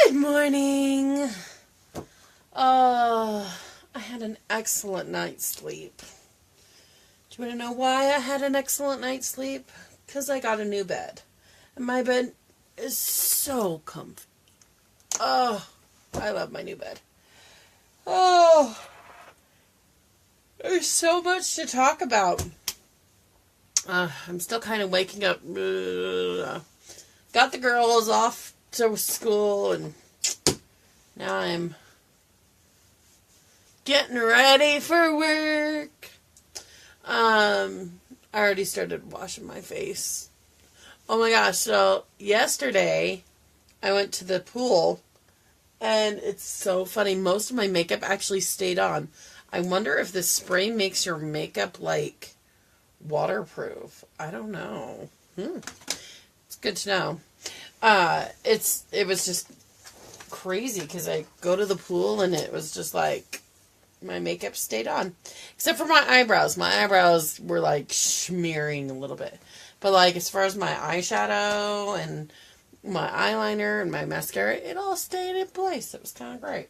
Good morning. I had an excellent night's sleep. Do you want to know why I had an excellent night's sleep? Because I got a new bed. And my bed is so comfy. Oh, I love my new bed. Oh, there's so much to talk about. I'm still kind of waking up. Got the girls off to school, and now I'm getting ready for work. I already started washing my face. Oh my gosh, so yesterday I went to the pool, and it's so funny. Most of my makeup actually stayed on. I wonder if this spray makes your makeup, like, waterproof. I don't know. It's good to know. It was just crazy because I go to the pool and it was just like my makeup stayed on, except for my eyebrows. My eyebrows were like smearing a little bit, but like as far as my eyeshadow and my eyeliner and my mascara, it all stayed in place. It was kind of great.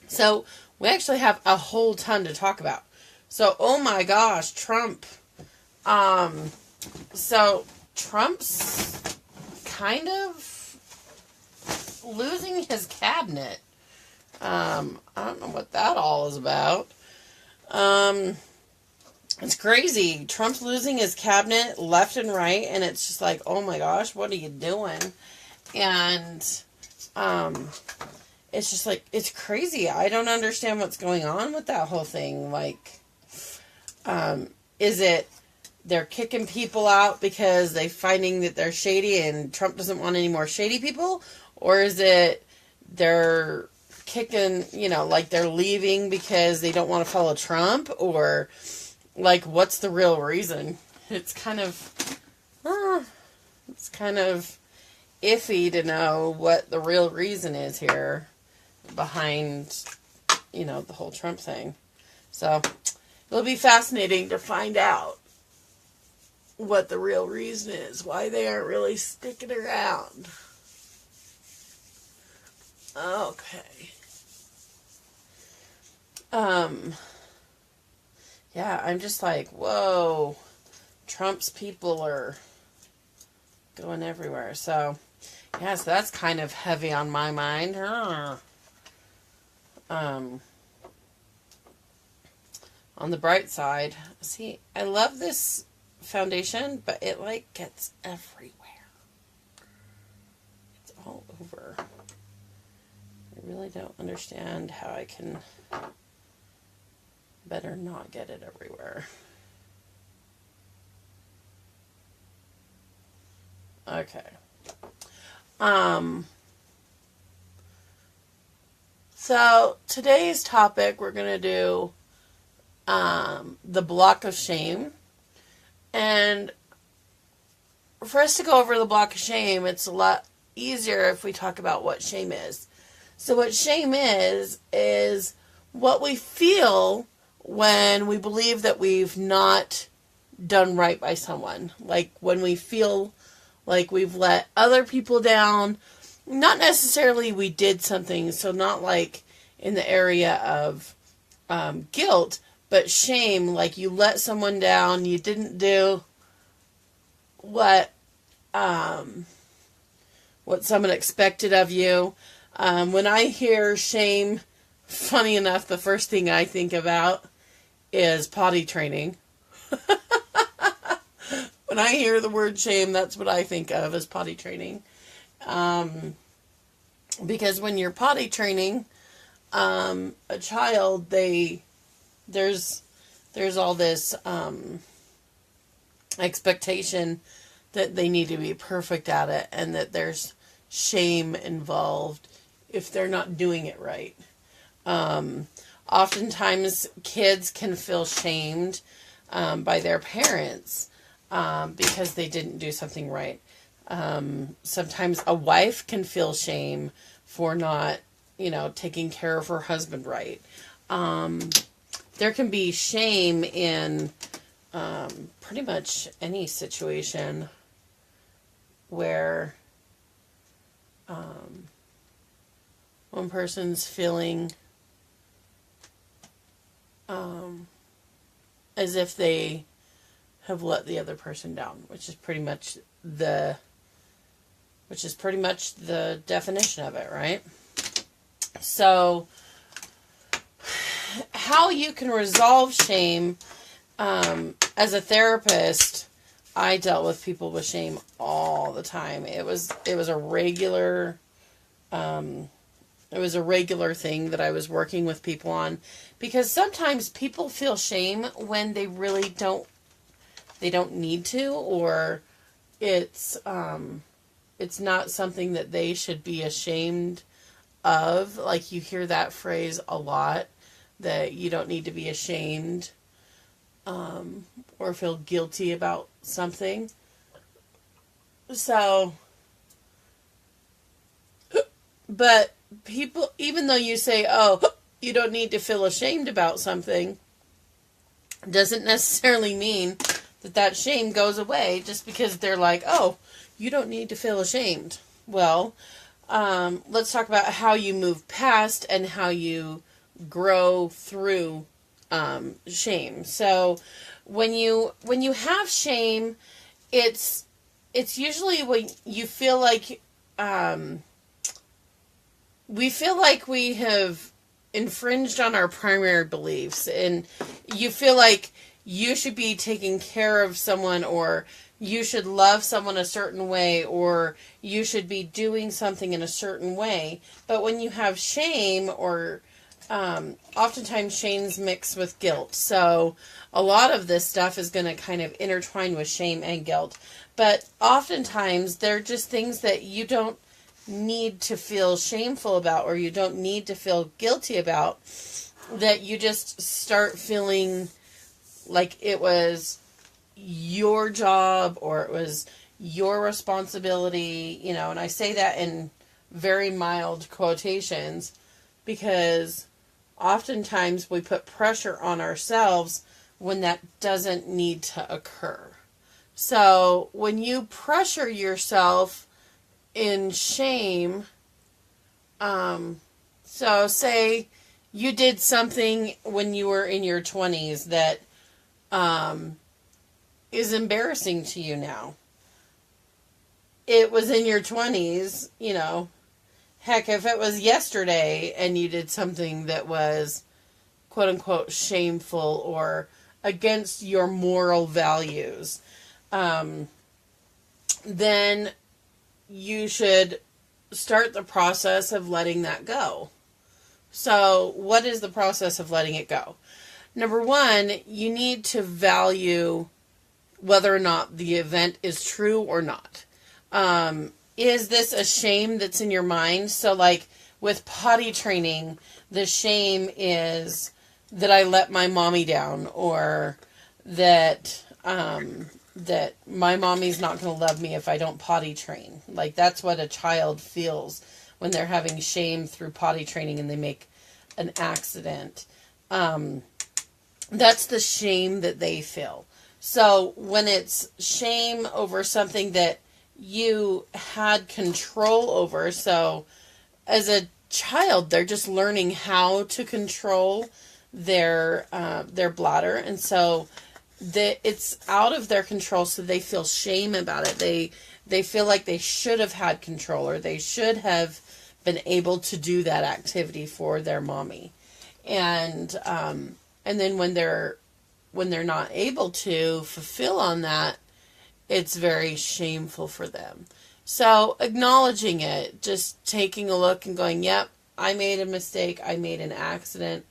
So we actually have a whole ton to talk about. So, oh my gosh, Trump. So Trump's kind of losing his cabinet. I don't know what that all is about. It's crazy. Trump's losing his cabinet left and right, and it's just like, oh my gosh, what are you doing? And, it's just like, it's crazy. I don't understand what's going on with that whole thing. Like, is it they're kicking people out because they're finding that they're shady and Trump doesn't want any more shady people? Or is it they're kicking, like they're leaving because they don't want to follow Trump? Or, like, what's the real reason? It's kind of iffy to know what the real reason is here behind, the whole Trump thing. So it'll be fascinating to find out what the real reason is, why they aren't really sticking around. Okay. Yeah, I'm just like, whoa, Trump's people are going everywhere. So, yeah, so that's kind of heavy on my mind. On the bright side, see, I love this foundation, but it, like, gets everywhere. It's all over. I really don't understand how I can better not get it everywhere. Okay. So today's topic, we're going to do the block of shame. And for us to go over the block of shame, it's a lot easier if we talk about what shame is. So what shame is what we feel when we believe that we've not done right by someone. Like when we feel like we've let other people down. Not necessarily we did something, so not like in the area of guilt, but shame, like you let someone down, you didn't do what someone expected of you. When I hear shame, funny enough, the first thing I think about is potty training. When I hear the word shame, that's what I think of as potty training. Because when you're potty training a child, there's all this expectation that they need to be perfect at it, and that there's shame involved if they're not doing it right. Oftentimes kids can feel shamed by their parents because they didn't do something right. Sometimes a wife can feel shame for not, taking care of her husband right. There can be shame in pretty much any situation where One person's feeling as if they have let the other person down, which is pretty much the definition of it, right? So, how you can resolve shame, as a therapist, I dealt with people with shame all the time. It was a regular thing that I was working with people on, because sometimes people feel shame when they really don't need to, or it's not something that they should be ashamed of. Like, you hear that phrase a lot, that you don't need to be ashamed or feel guilty about something. So, but people, even though you say, oh, you don't need to feel ashamed about something, doesn't necessarily mean that shame goes away just because they're like, oh, you don't need to feel ashamed. Well, let's talk about how you move past and how you grow through shame. So when you have shame, it's usually when you feel like we feel like we have infringed on our primary beliefs, and you feel like you should be taking care of someone, or you should love someone a certain way, or you should be doing something in a certain way. But when you have shame, or oftentimes shame's mixed with guilt. So a lot of this stuff is going to kind of intertwine with shame and guilt. But oftentimes they're just things that you don't need to feel shameful about, or you don't need to feel guilty about, that you just start feeling like it was your job, or it was your responsibility, and I say that in very mild quotations, because oftentimes we put pressure on ourselves when that doesn't need to occur. So when you pressure yourself in shame, so say you did something when you were in your 20s that is embarrassing to you now. It was in your 20s, heck, if it was yesterday and you did something that was quote unquote shameful or against your moral values, then you should start the process of letting that go. So what is the process of letting it go? Number one, you need to value whether or not the event is true or not. Is this a shame that's in your mind? So like with potty training, the shame is that I let my mommy down, or that that my mommy's not going to love me if I don't potty train. Like, that's what a child feels when they're having shame through potty training and they make an accident. That's the shame that they feel. So when it's shame over something that you had control over, so as a child, they're just learning how to control their bladder, and so it's out of their control, so they feel shame about it. They feel like they should have had control, or they should have been able to do that activity for their mommy. And then when they're not able to fulfill on that, it's very shameful for them. So acknowledging it, just taking a look and going, yep, I made a mistake, I made an accident,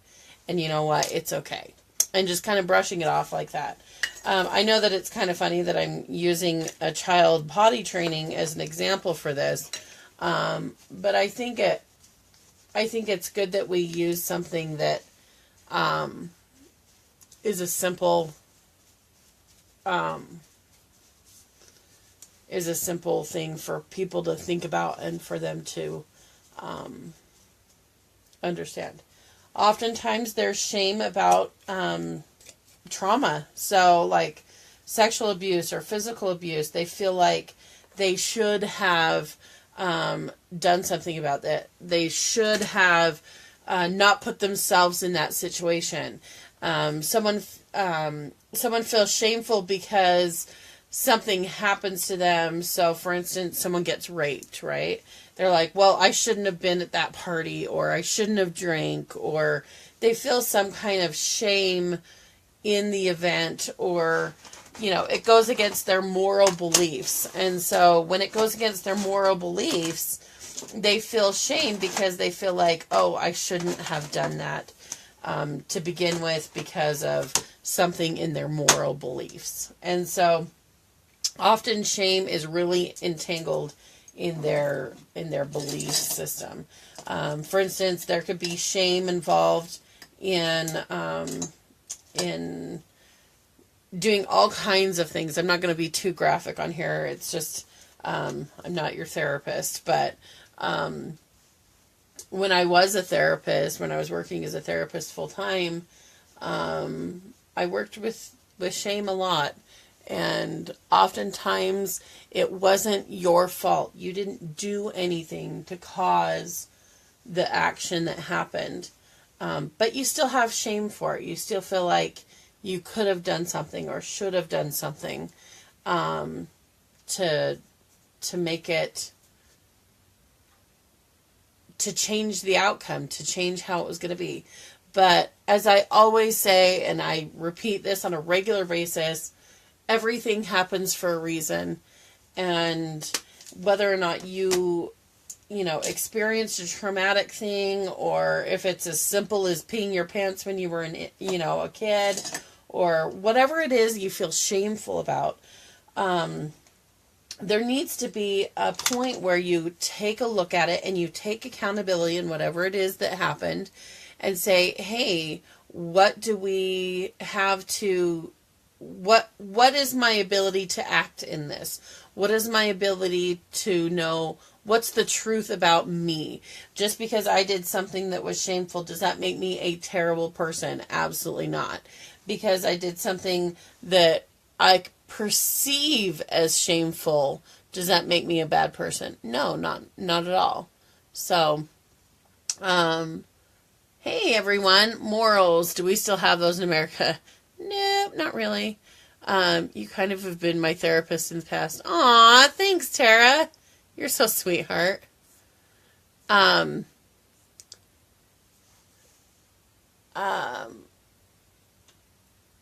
and you know what, it's okay. And just kind of brushing it off like that. I know that it's kind of funny that I'm using a child potty training as an example for this, but I think it's good that we use something that is a simple thing for people to think about and for them to understand. Oftentimes there's shame about trauma. So like sexual abuse or physical abuse, they feel like they should have done something about that. They should have not put themselves in that situation. Someone feels shameful because something happens to them. So, for instance, someone gets raped, right? They're like, well, I shouldn't have been at that party, or I shouldn't have drank, or they feel some kind of shame in the event, or, you know, it goes against their moral beliefs. And so when it goes against their moral beliefs, they feel shame because they feel like, oh, I shouldn't have done that to begin with because of something in their moral beliefs. And so often shame is really entangled in their belief system. For instance, there could be shame involved in doing all kinds of things. I'm not going to be too graphic on here. It's just, I'm not your therapist, but when I was a therapist, when I was working as a therapist full time, I worked with shame a lot. And oftentimes it wasn't your fault. You didn't do anything to cause the action that happened. But you still have shame for it. You still feel like you could have done something or should have done something to make it, to change the outcome, to change how it was going to be. But as I always say, and I repeat this on a regular basis, everything happens for a reason. And whether or not you experienced a traumatic thing, or if it's as simple as peeing your pants when you were a kid, or whatever it is you feel shameful about, there needs to be a point where you take a look at it and you take accountability in whatever it is that happened and say, hey, what do we have to, what is my ability to act in this? What is my ability to know what's the truth about me? Just because I did something that was shameful, does that make me a terrible person? Absolutely not. Because I did something that I perceive as shameful, does that make me a bad person? No, not at all. So, hey everyone, morals, do we still have those in America? Nope, not really. You kind of have been my therapist in the past. Aw, thanks, Tara. You're so sweetheart.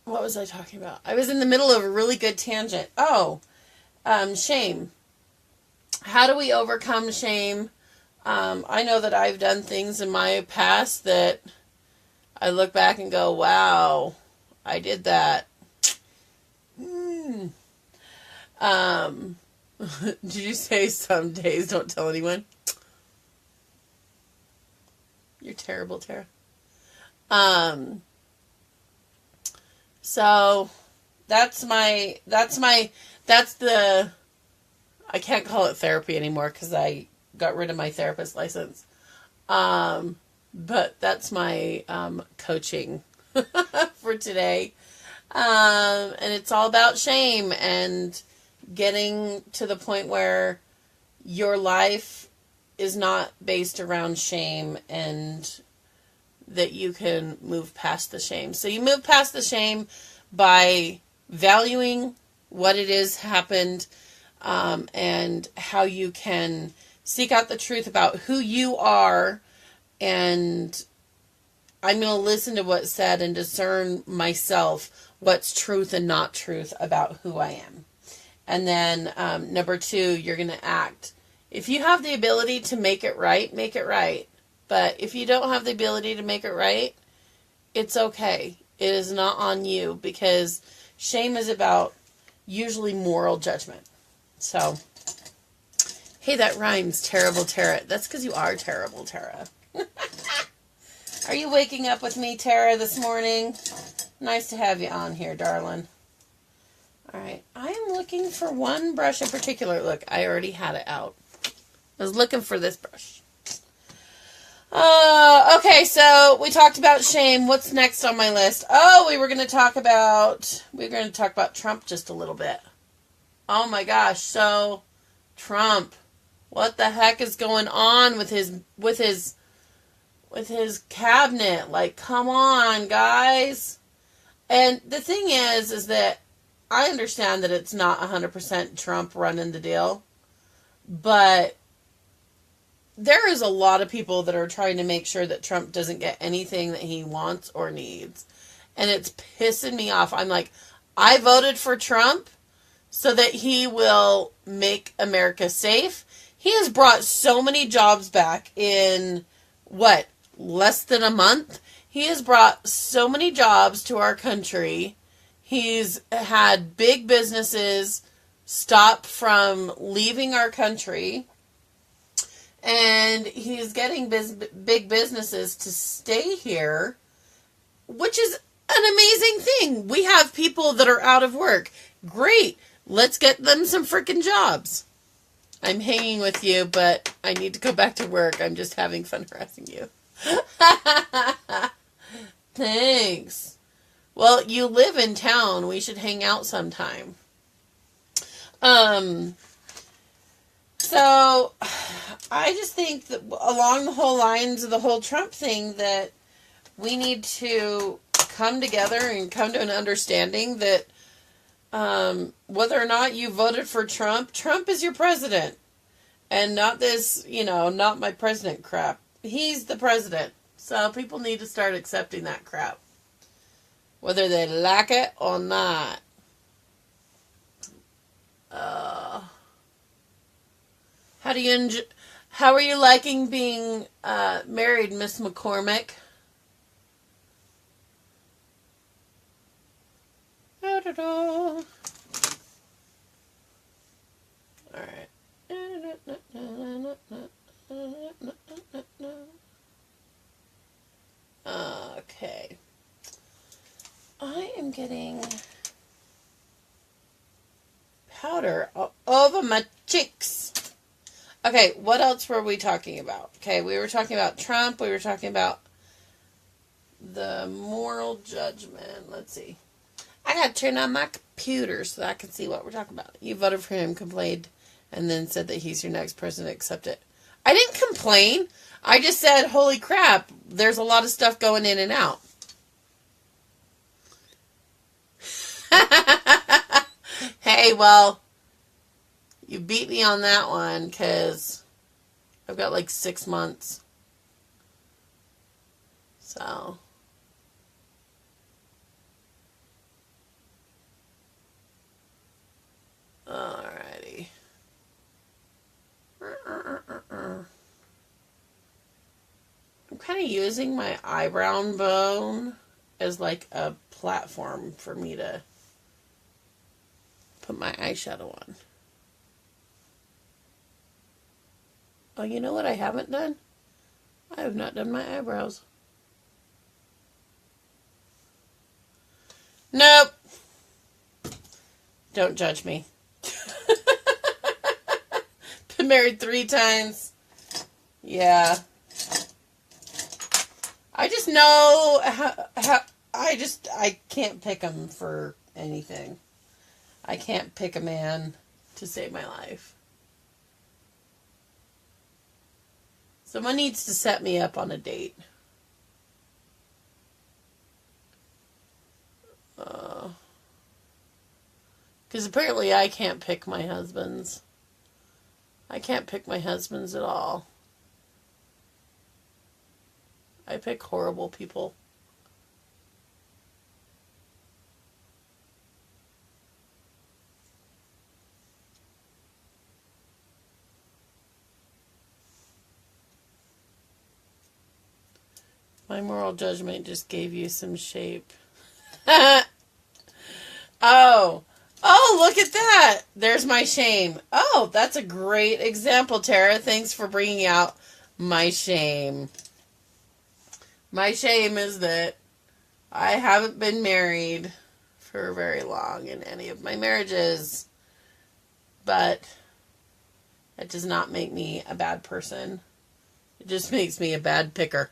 What was I talking about? I was in the middle of a really good tangent. Oh, shame. How do we overcome shame? I know that I've done things in my past that I look back and go, wow, I did that. Did you say some days don't tell anyone? You're terrible, Tara. So that's the, I can't call it therapy anymore because I got rid of my therapist license. But that's my coaching for today. And it's all about shame and getting to the point where your life is not based around shame, and that you can move past the shame. So you move past the shame by valuing what it is happened, and how you can seek out the truth about who you are. And I'm going to listen to what's said and discern myself what's truth and not truth about who I am. And then number 2, you're going to act. If you have the ability to make it right, make it right. But if you don't have the ability to make it right, it's okay. It is not on you, because shame is about usually moral judgment. So, hey, that rhymes, terrible Tara. That's because you are terrible, Tara. Are you waking up with me, Tara, this morning? Nice to have you on here, darling. All right, I am looking for one brush in particular. Look, I already had it out. I was looking for this brush. Okay, so we talked about shame. What's next on my list? Oh, we were going to talk about Trump just a little bit. Oh my gosh, so Trump. What the heck is going on with his cabinet? Like, come on, guys. And the thing is that I understand that it's not 100% Trump running the deal, but there is a lot of people that are trying to make sure that Trump doesn't get anything that he wants or needs. And it's pissing me off. I'm like, I voted for Trump so that he will make America safe. He has brought so many jobs back in, less than a month? He has brought so many jobs to our country. He's had big businesses stop from leaving our country. And he's getting big businesses to stay here, which is an amazing thing. We have people that are out of work. Great. Let's get them some freaking jobs. I'm hanging with you, but I need to go back to work. I'm just having fun harassing you. Thanks. Well, you live in town. We should hang out sometime. So, I just think that along the whole lines of the whole Trump thing that we need to come together and come to an understanding that whether or not you voted for Trump, Trump is your president. And not this, not my president crap. He's the president. So people need to start accepting that crap. Whether they like it or not. How are you liking being married, Miss McCormick? All right. Okay. I am getting powder all over my cheeks. Okay, what else were we talking about? Okay, we were talking about Trump. We were talking about the moral judgment. Let's see. I gotta turn on my computer so that I can see what we're talking about. You voted for him, complained, and then said that he's your next president. Accept it. I didn't complain. I just said, holy crap, there's a lot of stuff going in and out. Hey, well, you beat me on that one because I've got like 6 months. So. Alrighty. I'm kind of using my eyebrow bone as like a platform for me to put my eyeshadow on. Oh, you know what I haven't done? I have not done my eyebrows. Nope. Don't judge me. Been married 3 times. Yeah. I just know how I can't pick them for anything. I can't pick a man to save my life. Someone needs to set me up on a date. Because apparently I can't pick my husbands. I can't pick my husbands at all. I pick horrible people. My moral judgment just gave you some shape. Oh, look at that. There's my shame. Oh, that's a great example, Tara. Thanks for bringing out my shame. My shame is that I haven't been married for very long in any of my marriages. But that does not make me a bad person. It just makes me a bad picker.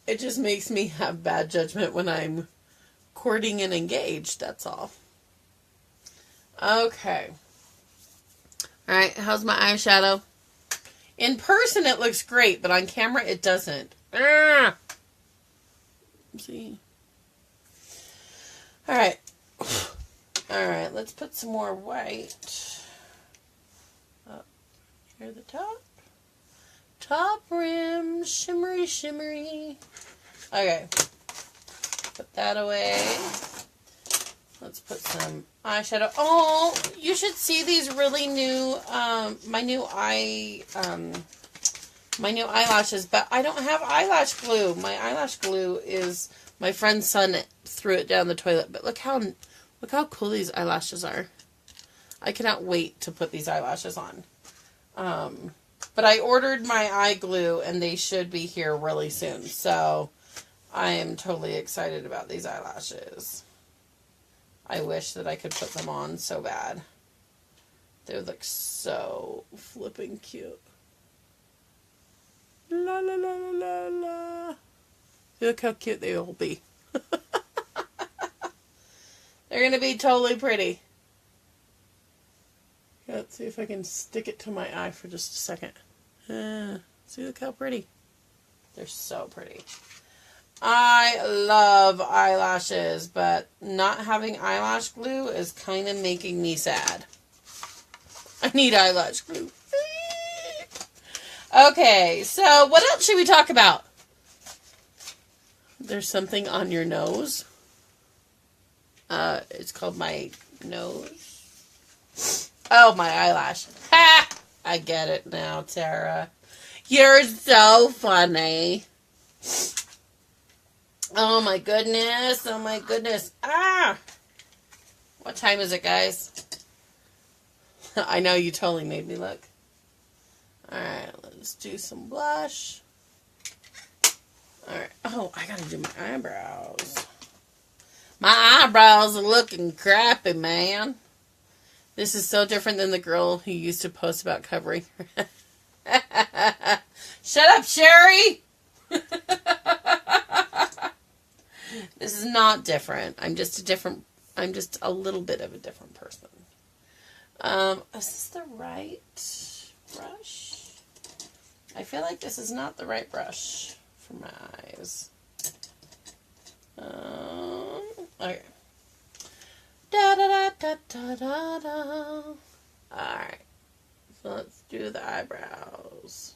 It just makes me have bad judgment when I'm courting and engaged, that's all. Okay. Alright, how's my eyeshadow? In person it looks great, but on camera it doesn't. See? Alright. Alright, let's put some more white up here at the top. Top rim, shimmery, shimmery. Okay. Put that away. Let's put some eyeshadow. Oh, you should see these really new, my new eyelashes, but I don't have eyelash glue. My eyelash glue is, my friend's son threw it down the toilet, but look how cool these eyelashes are. I cannot wait to put these eyelashes on. But I ordered my eye glue, and they should be here really soon, so I am totally excited about these eyelashes. I wish that I could put them on so bad. They would look so flipping cute. La la la la la la. Look how cute they will be. They're going to be totally pretty. Let's see if I can stick it to my eye for just a second. See, look how pretty. They're so pretty. I love eyelashes, but not having eyelash glue is kind of making me sad. I need eyelash glue. Okay, so what else should we talk about? There's something on your nose. It's called my nose. Oh, my eyelash. Ha! I get it now, Tara. You're so funny. Oh my goodness. Oh my goodness. Ah! What time is it, guys? I know you totally made me look. Alright, let's do some blush. Alright. Oh, I gotta do my eyebrows. My eyebrows are looking crappy, man. This is so different than the girl who used to post about covering her. Shut up, Sherry! This is not different. I'm just a little bit of a different person. Is this the right brush? I feel like this is not the right brush for my eyes. Okay. Da da da da da da da. Alright. So let's do the eyebrows.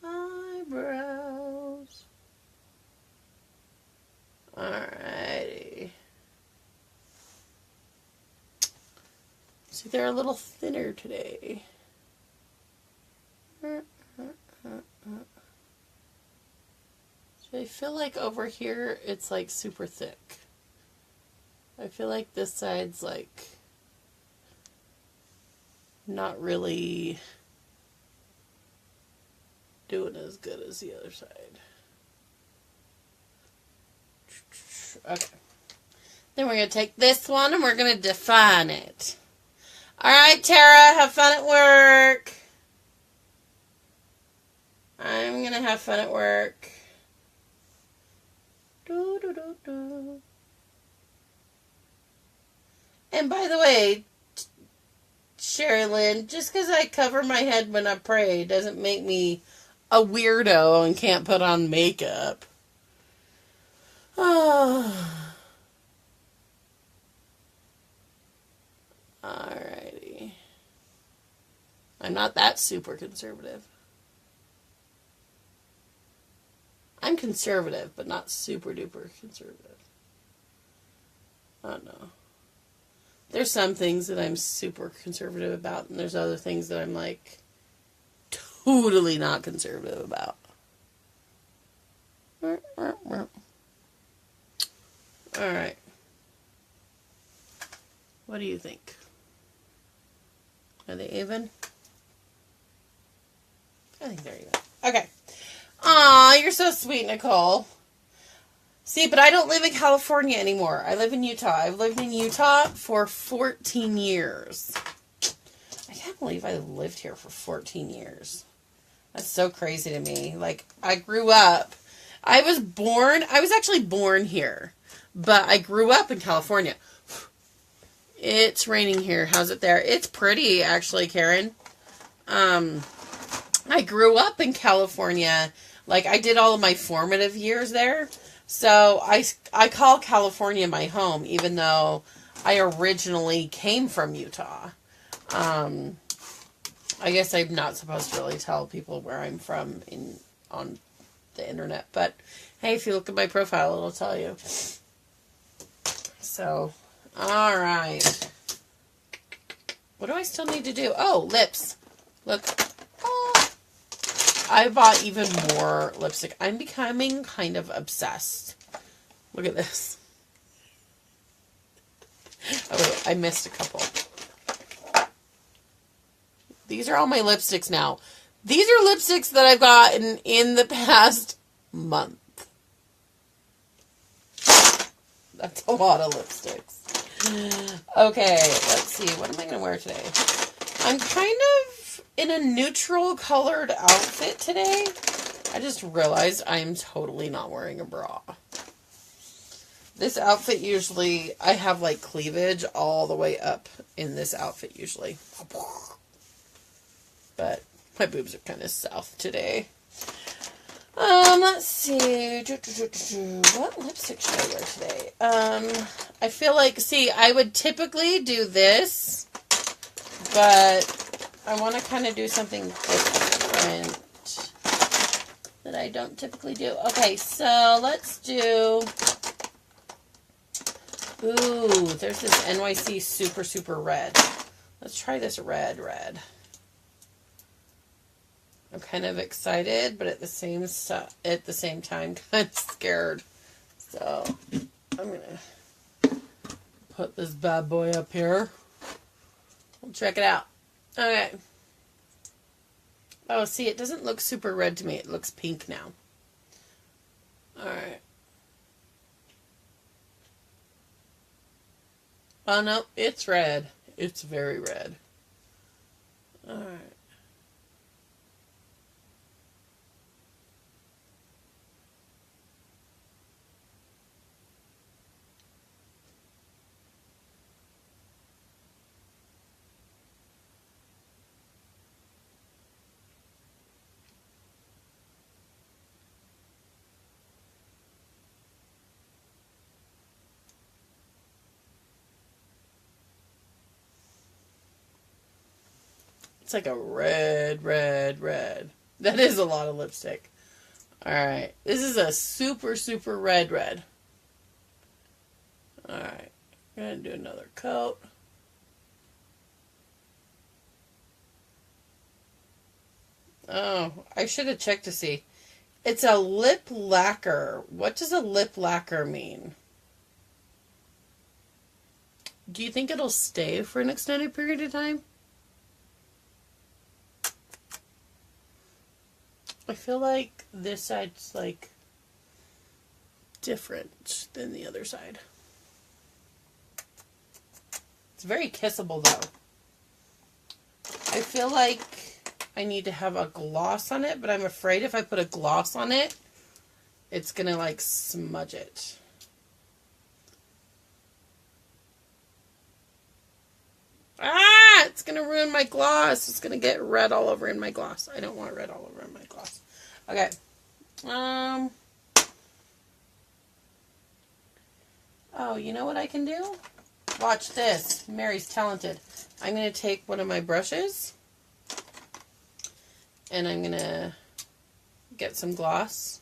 Eyebrows. Alrighty. See, they're a little thinner today. So I feel like over here it's like super thick. I feel like this side's like not really doing as good as the other side. Okay. Then we're going to take this one and we're going to define it. Alright, Tara, have fun at work. I'm going to have fun at work. Do, do, do, do. And by the way, Sherry Lynn, just because I cover my head when I pray doesn't make me a weirdo and can't put on makeup. Oh. Alrighty. I'm not that super conservative. I'm conservative, but not super duper conservative. I don't know. There's some things that I'm super conservative about, and there's other things that I'm like totally not conservative about. Alright. What do you think? Are they even? I think they're even. Okay. Aw, you're so sweet, Nicole. See, but I don't live in California anymore. I live in Utah. I've lived in Utah for 14 years. I can't believe I lived here for 14 years. That's so crazy to me. Like, I grew up. I was actually born here. But I grew up in California. It's raining here. How's it there? It's pretty, actually, Karen. I grew up in California. Like, I did all of my formative years there. So, I call California my home, even though I originally came from Utah. I guess I'm not supposed to really tell people where I'm from on the internet. But, hey, if you look at my profile, it'll tell you. So, alright. What do I still need to do? Oh, lips. Look. Oh, I bought even more lipstick. I'm becoming kind of obsessed. Look at this. Oh, wait, I missed a couple. These are all my lipsticks now. These are lipsticks that I've gotten in the past month. That's a lot of lipsticks. Okay, let's see. What am I going to wear today? I'm kind of in a neutral colored outfit today. I just realized I'm totally not wearing a bra. This outfit usually, I have like cleavage all the way up in this outfit usually. But my boobs are kind of south today. Let's see. What lipstick should I wear today? I feel like, see, I would typically do this, but I want to kind of do something different that I don't typically do. Okay, so let's do, ooh, there's this NYC super, super red. Let's try this red. I'm kind of excited, but at the same time, kind of scared. So, I'm going to put this bad boy up here. We'll check it out. Okay. Oh, see, it doesn't look super red to me. It looks pink now. Alright. Oh, no, it's red. It's very red. Alright. It's like a red. That is a lot of lipstick. Alright. This is a super, super red. Alright. I'm going to do another coat. Oh, I should have checked to see. It's a lip lacquer. What does a lip lacquer mean? Do you think it'll stay for an extended period of time? I feel like this side's like different than the other side. It's very kissable though. I feel like I need to have a gloss on it, but I'm afraid if I put a gloss on it, it's gonna like smudge it. Ah! It's gonna ruin my gloss. It's gonna get red all over in my gloss. I don't want red all over in my gloss. Okay. Oh, you know what I can do? Watch this. Mary's talented. I'm gonna take one of my brushes and I'm gonna get some gloss.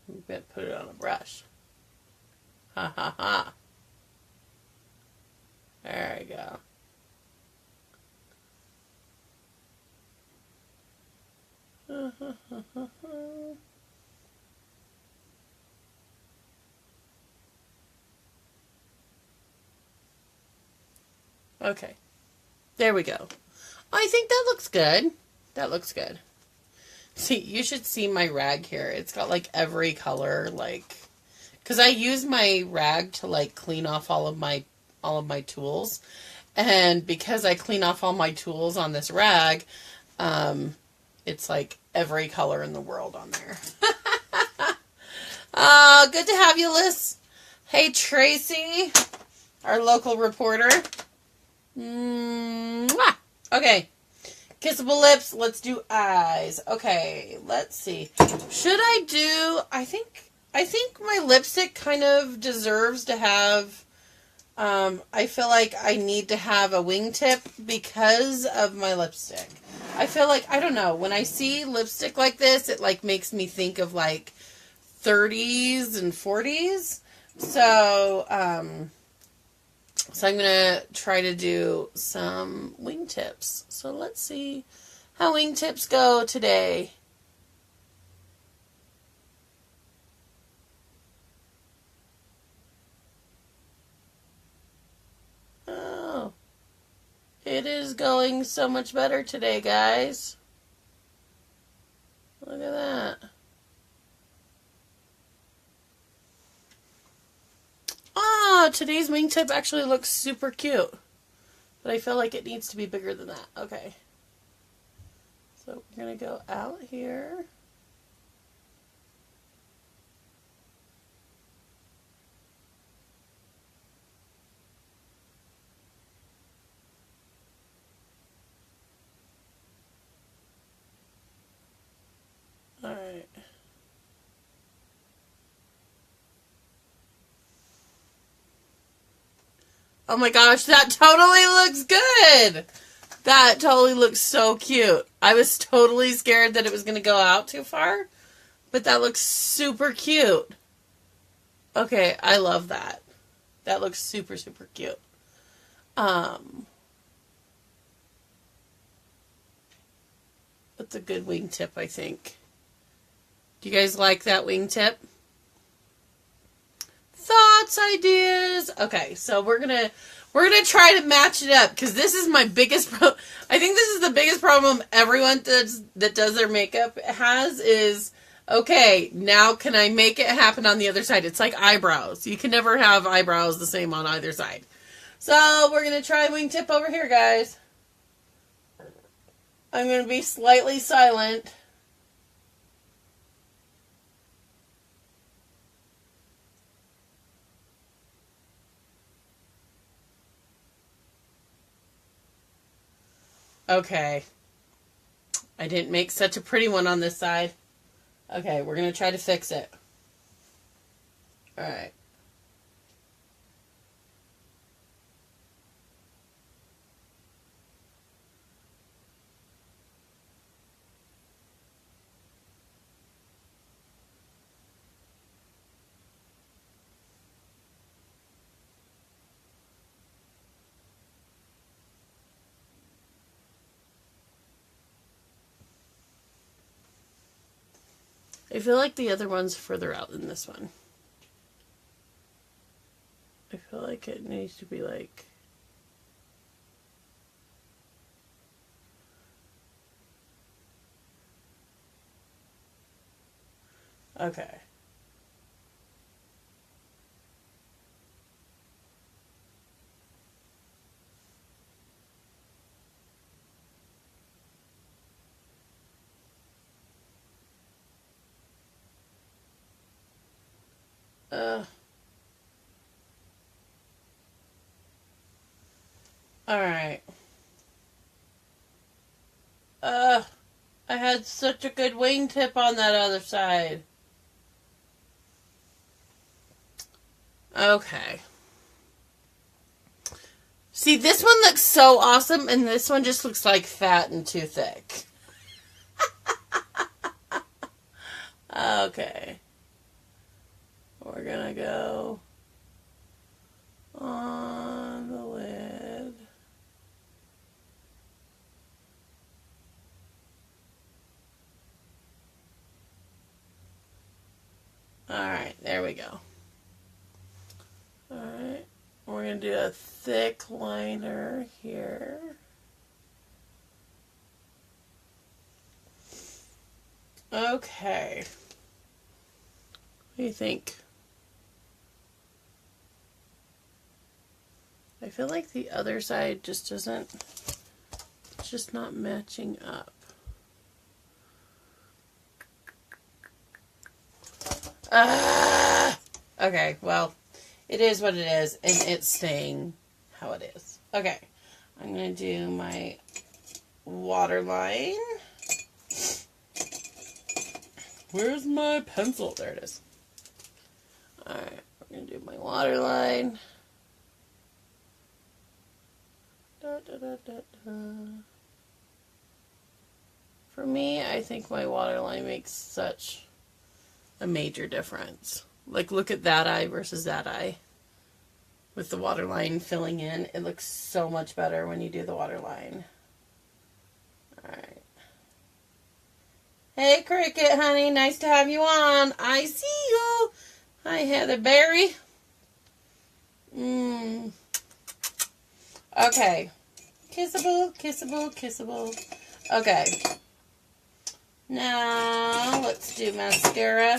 I'm gonna put it on a brush. Ha ha ha. There we go. Okay. There we go. I think that looks good. That looks good. See, you should see my rag here. It's got like every color, like, because I use my rag to like clean off all of my tools, and because I clean off all my tools on this rag, it's like every color in the world on there. Good to have you, Liz. Hey, Tracy. our local reporter. Mwah! Okay. Kissable lips. Let's do eyes. Okay, let's see. Should I do... I think my lipstick kind of deserves to have... I feel like I need to have a wingtip because of my lipstick. I feel like, I don't know, when I see lipstick like this, it like makes me think of like 30s and 40s. So I'm going to try to do some wingtips. So let's see how wingtips go today. Oh, it is going so much better today, guys. Look at that. Ah, today's wingtip actually looks super cute. But I feel like it needs to be bigger than that. Okay. So we're going to go out here. Alright. Oh my gosh, that totally looks good! That totally looks so cute. I was totally scared that it was going to go out too far, but that looks super cute. Okay, I love that. That looks super, super cute. That's a good wingtip, I think. Do you guys like that wingtip? Thoughts, ideas. Okay, so we're gonna try to match it up because this is my biggest problem. I think this is the biggest problem everyone that does their makeup has is, okay, now can I make it happen on the other side? It's like eyebrows. You can never have eyebrows the same on either side. So we're gonna try wingtip over here, guys. I'm gonna be slightly silent. Okay. I didn't make such a pretty one on this side. Okay, we're going to try to fix it. Alright. I feel like the other one's further out than this one. I feel like it needs to be like... Okay. Alright. I had such a good wingtip on that other side. Okay. See, this one looks so awesome, and this one just looks like fat and too thick. Okay. We're gonna go on the lid. Alright, there we go. Alright, we're going to do a thick liner here. Okay. What do you think? I feel like the other side just doesn't, it's just not matching up. Okay, well, it is what it is, and it's staying how it is. Okay, I'm going to do my waterline. Where's my pencil? There it is. Alright, we're going to do my waterline. Da, da, da, da, da. For me, I think my waterline makes such a major difference. Like, look at that eye versus that eye. With the waterline filling in, it looks so much better when you do the waterline. Alright. Hey, Cricket, honey. Nice to have you on. I see you. Hi, Heather Berry. Okay. Kissable, kissable, kissable. Okay. Now, let's do mascara.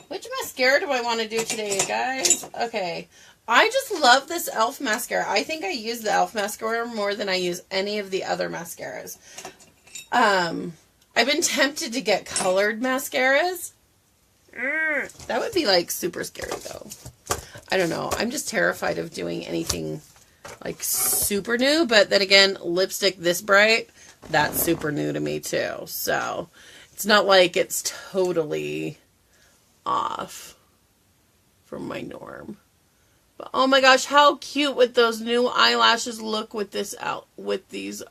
Which mascara do I want to do today, guys? Okay. I just love this e.l.f. mascara. I think I use the e.l.f. mascara more than I use any of the other mascaras. I've been tempted to get colored mascaras. That would be, like, super scary, though. I don't know. I'm just terrified of doing anything, like, super new. But then again, lipstick this bright, that's super new to me, too. So, it's not like it's totally off from my norm. But, oh my gosh, how cute would those new eyelashes look with this with this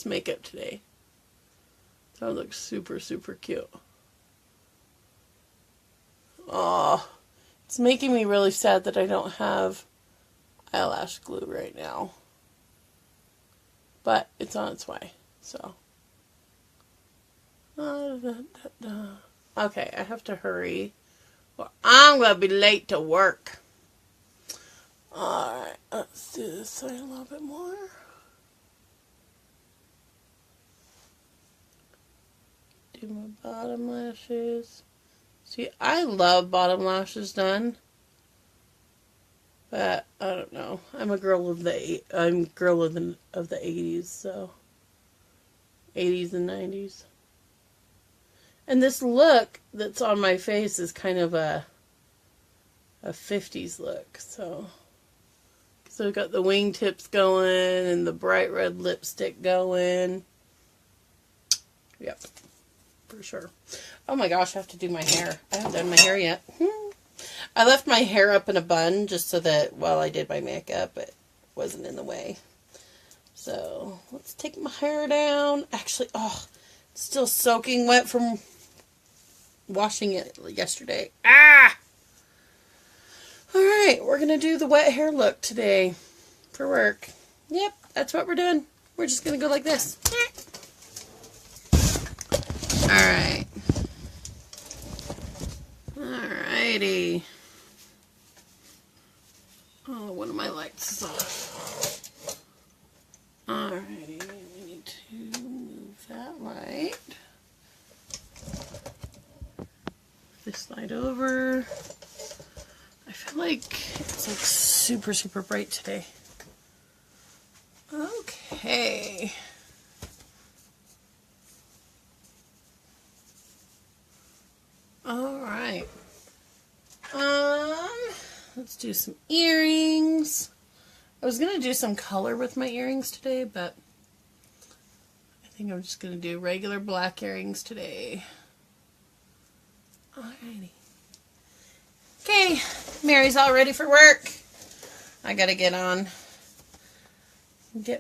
makeup today. That would look super, super cute. Oh, it's making me really sad that I don't have eyelash glue right now. But it's on its way, so. Okay, I have to hurry, or I'm going to be late to work. Alright, let's do this side a little bit more. Do my bottom lashes. See, I love bottom lashes done. But I don't know. I'm a girl of the 80s, so 80s and 90s. And this look that's on my face is kind of a 50s look, so I've got the wingtips going and the bright red lipstick going. Yep, for sure. Oh my gosh, I have to do my hair. I haven't done my hair yet. I left my hair up in a bun just so that while I did my makeup, it wasn't in the way. So, let's take my hair down. Actually, oh, it's still soaking wet from washing it yesterday. Alright, we're going to do the wet hair look today for work. Yep, that's what we're doing. We're just going to go like this. Alright. Alrighty. Oh, one of my lights is off. Alrighty, we need to move that light. This light over. I feel like it's like super, super bright today. Okay. Alright. Let's do some earrings. I was going to do some color with my earrings today, but I think I'm just going to do regular black earrings today. Alrighty. Okay, Mary's all ready for work. I gotta get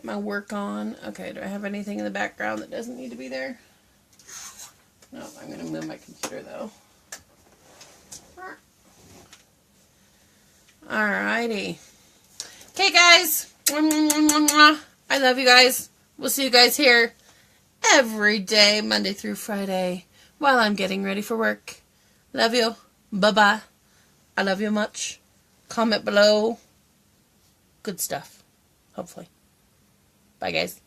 my work on. Okay, do I have anything in the background that doesn't need to be there? No, I'm gonna move my computer though. Alrighty. Okay, guys. I love you guys. We'll see you guys here every day, Monday through Friday, while I'm getting ready for work. Love you. Bye-bye. I love you much. Comment below. Good stuff. Hopefully. Bye, guys.